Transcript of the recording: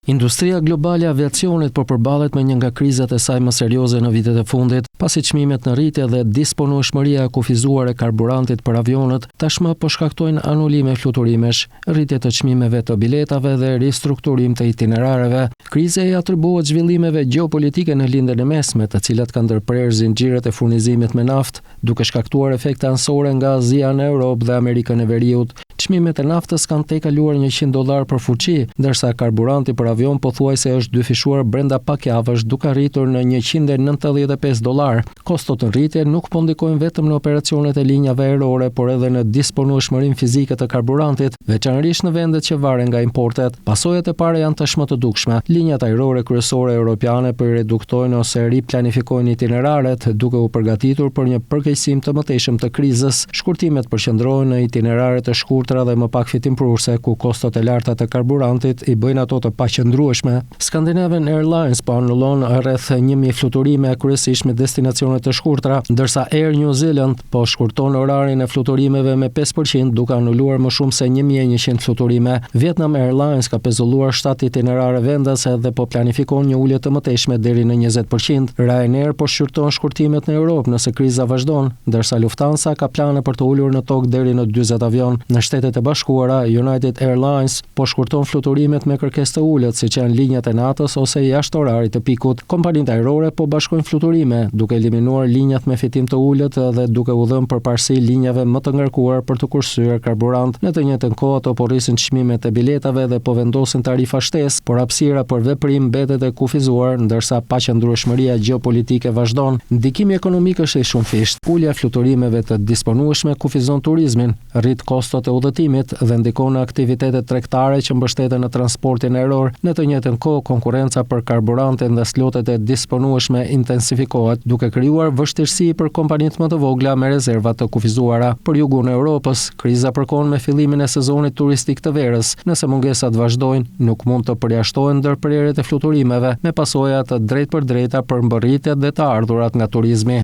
Industria globale e aviacionit po përballet me një nga krizat e saj më serioze në vitet e fundit, pasi çmimet në rritje dhe disponueshmëria e kufizuar e karburantit për avionët tashmë po shkaktojnë anulime fluturimesh, rritje të çmimeve të biletave dhe ristrukturim të itinerareve. Kriza i atribuohet zhvillimeve gjeopolitike në lindjen e mesme, të cilat kanë ndërprerë zinxhiret e furnizimit me naftë, duke shkaktuar efekte anësore nga Azia në Europë dhe Amerikën e Veriut. Çmimet e naftës kanë tejkaluar $100 për fuqi, ndërsa karburanti për avion pothuajse është dyfishuar brenda pak javësh, duke arritur në $195. Kostot në rritje nuk po ndikojnë vetëm në operacionet e linjave ajrore, por edhe në disponueshmërinë fizike të karburantit, veçanërisht në vendet që varen nga importet. Pasojat e para janë tashmë të dukshme. Linjat ajrore kryesore europiane po i reduktojnë ose riplanifikojnë itineraret, duke u përgatitur për një përkeqësim të mëtejshëm të krizës. Shkurtimet përqendrohen në itinerare të shkurtra dhe më pak fitimprurse, ku kostot e larta të karburantit i bëjnë ato të paqëndrueshme. Scandinavian Airlines po anullon rreth 1000 fluturime, kryesisht me destinacione të shkurtra, ndërsa Air New Zealand po shkurton orarin e fluturimeve me 5%, duke anuluar më shumë se 1100 fluturime. Vietnam Airlines ka pezulluar 7 itinerare vendase dhe po planifikon një ulje të mëtejshme deri në 20%. Ryanair po shqyrton shkurtimet në Europë nëse kriza vazhdon, ndërsa Lufthansa ka plane për të ulur në tokë deri në 40 avion. Në Shtetet e Bashkuara, United Airlines po shkurton fluturimet me kërkesë të ulët, siç janë linjat e natës ose jashtë orarit të pikut. Kompanitë ajrore po bashkojnë fluturime, duke eliminuar linjat me fitim të ulët dhe duke u dhënë përparësi linjave më të ngarkuar për të kursyer karburant. Në të njëjtën kohë ato po rrisin çmimet e biletave dhe po vendosin tarifa shtesë, por hapësira për veprim mbetet e kufizuar, ndërsa paqëndrueshmëria gjeopolitike vazhdon. Ndikimi ekonomik është i shumëfisht. Ulja e fluturimeve të disponueshme kufizon turizmin, rrit kostot e udhëtimit dhe ndikon në aktivitetet tregtare që mbështeten në transportin ajror. Në të njëjtën kohë, konkurrenca për karburantin dhe slotet e disponueshme intensifikohet, duke krijuar vështirësi për kompanitë më të vogla me rezerva të kufizuara. Për jugun e Europës, kriza përkon me fillimin e sezonit turistik të verës. Nëse mungesat vazhdojnë, nuk mund të përjashtohen ndërprerjet e fluturimeve, me pasoja të drejtpërdrejta për mbërritjet dhe të ardhurat nga turizmi.